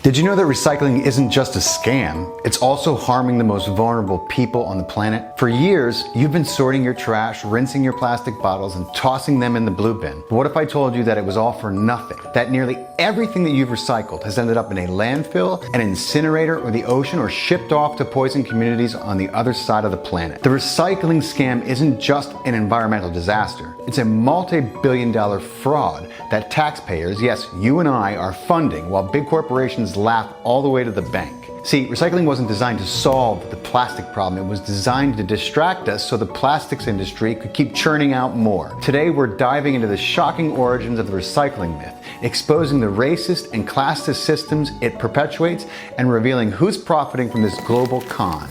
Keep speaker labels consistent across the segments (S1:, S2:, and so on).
S1: Did you know that recycling isn't just a scam? It's also harming the most vulnerable people on the planet. For years, you've been sorting your trash, rinsing your plastic bottles, and tossing them in the blue bin. But what if I told you that it was all for nothing? That nearly everything that you've recycled has ended up in a landfill, an incinerator, or the ocean, or shipped off to poison communities on the other side of the planet. The recycling scam isn't just an environmental disaster. It's a multi-billion-dollar fraud that taxpayers, yes, you and I, are funding while big corporations laugh all the way to the bank. See, recycling wasn't designed to solve the plastic problem. It was designed to distract us so the plastics industry could keep churning out more. Today, we're diving into the shocking origins of the recycling myth, exposing the racist and classist systems it perpetuates, and revealing who's profiting from this global con.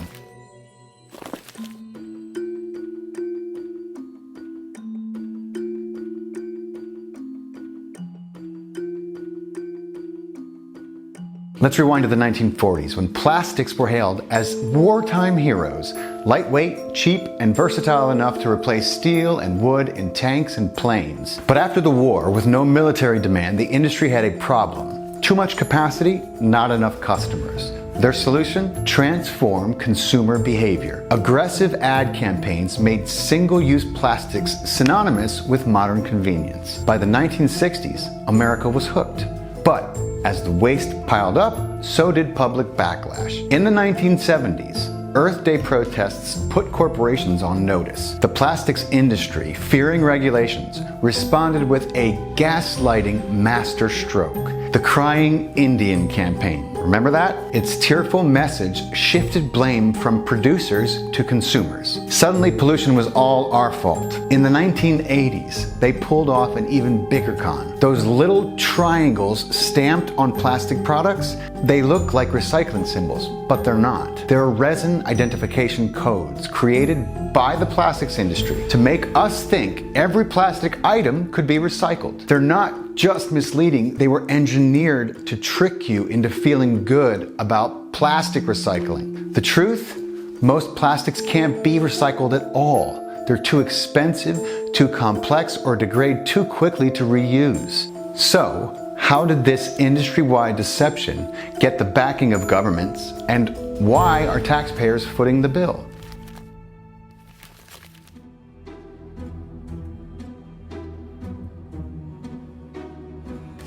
S1: Let's rewind to the 1940s, when plastics were hailed as wartime heroes, lightweight, cheap, and versatile enough to replace steel and wood in tanks and planes. But after the war, with no military demand, the industry had a problem. Too much capacity, not enough customers. Their solution? Transform consumer behavior. Aggressive ad campaigns made single-use plastics synonymous with modern convenience. By the 1960s, America was hooked. But as the waste piled up, so did public backlash. In the 1970s, Earth Day protests put corporations on notice. The plastics industry, fearing regulations, responded with a gaslighting master stroke. The Crying Indian campaign. Remember that? Its tearful message shifted blame from producers to consumers. Suddenly, pollution was all our fault. In the 1980s, they pulled off an even bigger con. Those little triangles stamped on plastic products, they look like recycling symbols, but they're not. They're resin identification codes created by the plastics industry to make us think every plastic item could be recycled. They're not just misleading, they were engineered to trick you into feeling good about plastic recycling. The truth? Most plastics can't be recycled at all. They're too expensive, too complex, or degrade too quickly to reuse. So, how did this industry-wide deception get the backing of governments, and why are taxpayers footing the bill?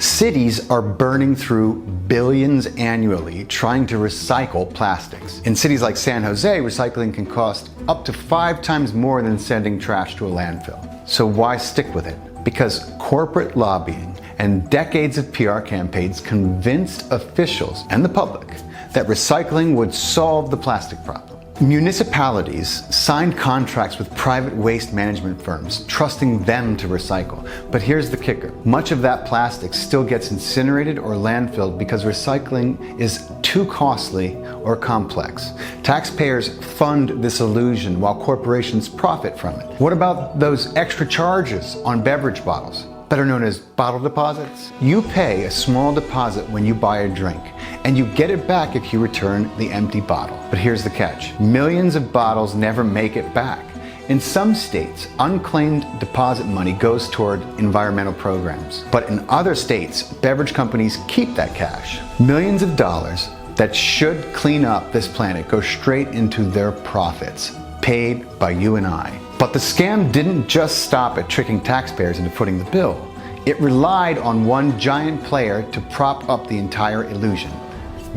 S1: Cities are burning through billions annually trying to recycle plastics. In cities like San Jose, recycling can cost up to 5 times more than sending trash to a landfill. So why stick with it? Because corporate lobbying and decades of PR campaigns convinced officials and the public that recycling would solve the plastic problem. Municipalities signed contracts with private waste management firms, trusting them to recycle. But here's the kicker. Much of that plastic still gets incinerated or landfilled because recycling is too costly or complex. Taxpayers fund this illusion while corporations profit from it. What about those extra charges on beverage bottles, better known as bottle deposits? You pay a small deposit when you buy a drink, and you get it back if you return the empty bottle. But here's the catch. Millions of bottles never make it back. In some states, unclaimed deposit money goes toward environmental programs. But in other states, beverage companies keep that cash. Millions of dollars that should clean up this planet go straight into their profits, paid by you and I. But the scam didn't just stop at tricking taxpayers into footing the bill. It relied on one giant player to prop up the entire illusion.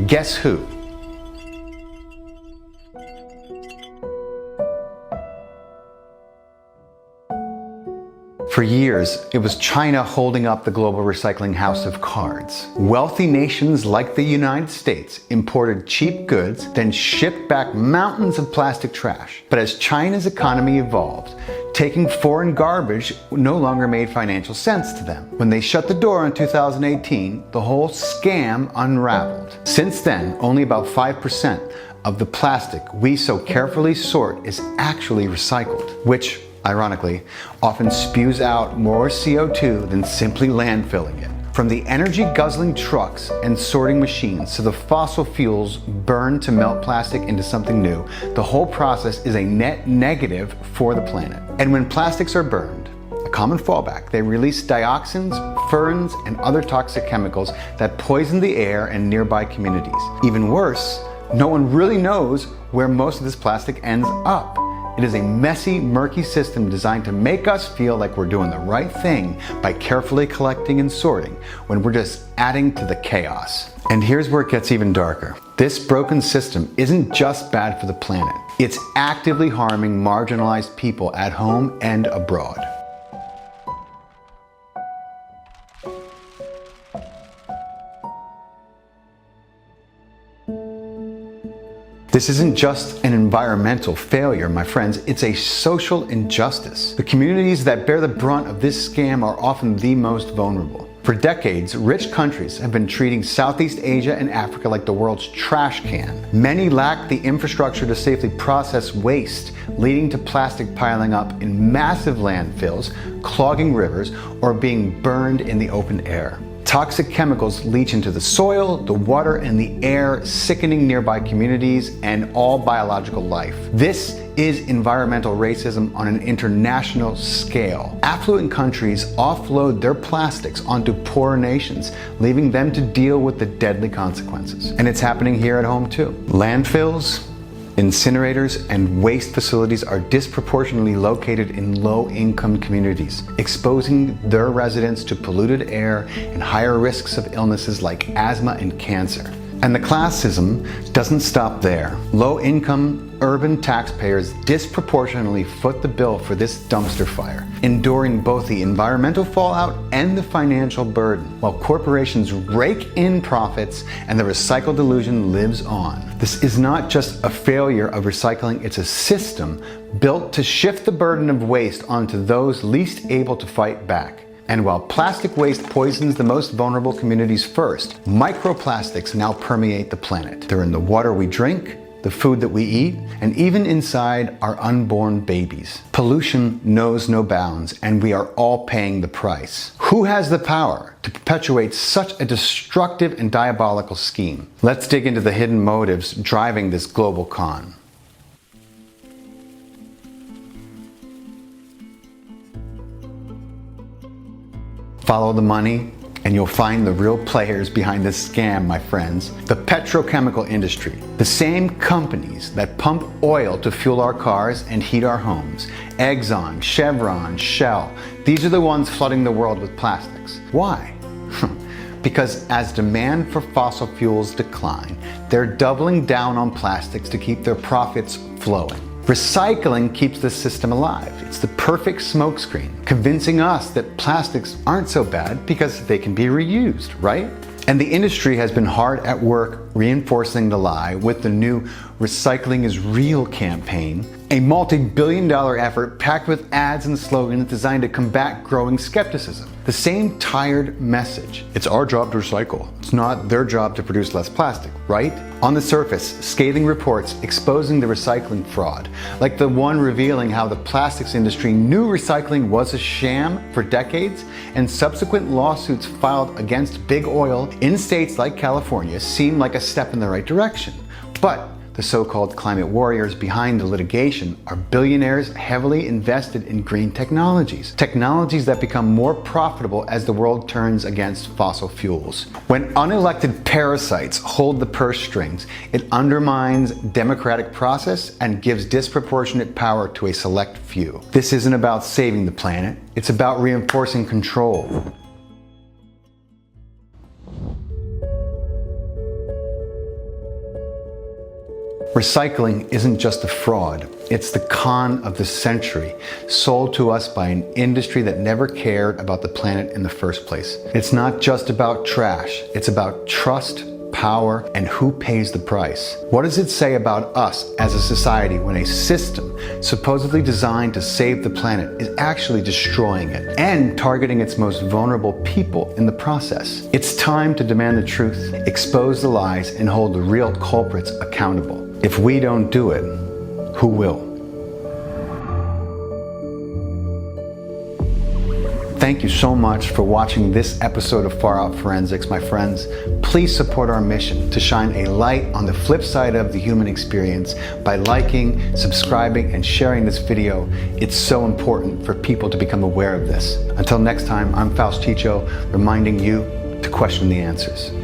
S1: Guess who? For years, it was China holding up the global recycling house of cards. Wealthy nations like the United States imported cheap goods, then shipped back mountains of plastic trash. But as China's economy evolved, taking foreign garbage no longer made financial sense to them. When they shut the door in 2018, the whole scam unraveled. Since then, only about 5% of the plastic we so carefully sort is actually recycled, which, ironically, often spews out more CO2 than simply landfilling it. From the energy-guzzling trucks and sorting machines to the fossil fuels burned to melt plastic into something new, the whole process is a net negative for the planet. And when plastics are burned, a common fallback, they release dioxins, ferns, and other toxic chemicals that poison the air and nearby communities. Even worse, no one really knows where most of this plastic ends up. It is a messy, murky system designed to make us feel like we're doing the right thing by carefully collecting and sorting, when we're just adding to the chaos. And here's where it gets even darker. This broken system isn't just bad for the planet. It's actively harming marginalized people at home and abroad. This isn't just an environmental failure, my friends, it's a social injustice. The communities that bear the brunt of this scam are often the most vulnerable. For decades, rich countries have been treating Southeast Asia and Africa like the world's trash can. Many lack the infrastructure to safely process waste, leading to plastic piling up in massive landfills, clogging rivers, or being burned in the open air. Toxic chemicals leach into the soil, the water, and the air, sickening nearby communities and all biological life. This is environmental racism on an international scale. Affluent countries offload their plastics onto poorer nations, leaving them to deal with the deadly consequences. And it's happening here at home too. Landfills, incinerators, and waste facilities are disproportionately located in low-income communities, exposing their residents to polluted air and higher risks of illnesses like asthma and cancer. And the classism doesn't stop there. Low-income urban taxpayers disproportionately foot the bill for this dumpster fire, enduring both the environmental fallout and the financial burden, while corporations rake in profits and the recycled illusion lives on. This is not just a failure of recycling, it's a system built to shift the burden of waste onto those least able to fight back. And while plastic waste poisons the most vulnerable communities first, microplastics now permeate the planet. They're in the water we drink, the food that we eat, and even inside our unborn babies. Pollution knows no bounds, and we are all paying the price. Who has the power to perpetuate such a destructive and diabolical scheme? Let's dig into the hidden motives driving this global con. Follow the money, and you'll find the real players behind this scam, my friends. The petrochemical industry. The same companies that pump oil to fuel our cars and heat our homes. Exxon, Chevron, Shell. These are the ones flooding the world with plastics. Why? Because as demand for fossil fuels decline, they're doubling down on plastics to keep their profits flowing. Recycling keeps the system alive. It's the perfect smokescreen, convincing us that plastics aren't so bad because they can be reused, right? And the industry has been hard at work reinforcing the lie with the new Recycling is Real campaign, a multi-billion-dollar effort packed with ads and slogans designed to combat growing skepticism. The same tired message. It's our job to recycle. It's not their job to produce less plastic, right? On the surface, scathing reports exposing the recycling fraud, like the one revealing how the plastics industry knew recycling was a sham for decades, and subsequent lawsuits filed against big oil in states like California seem like a step in the right direction. But the so-called climate warriors behind the litigation are billionaires heavily invested in green technologies. Technologies that become more profitable as the world turns against fossil fuels. When unelected parasites hold the purse strings, it undermines democratic process and gives disproportionate power to a select few. This isn't about saving the planet, it's about reinforcing control. Recycling isn't just a fraud, it's the con of the century, sold to us by an industry that never cared about the planet in the first place. It's not just about trash, it's about trust, power, and who pays the price. What does it say about us as a society when a system supposedly designed to save the planet is actually destroying it and targeting its most vulnerable people in the process? It's time to demand the truth, expose the lies, and hold the real culprits accountable. If we don't do it, who will? Thank you so much for watching this episode of Far Out Forensics, my friends. please support our mission to shine a light on the flip side of the human experience by liking, subscribing, and sharing this video. It's so important for people to become aware of this. Until next time, I'm Faust Checho, reminding you to question the answers.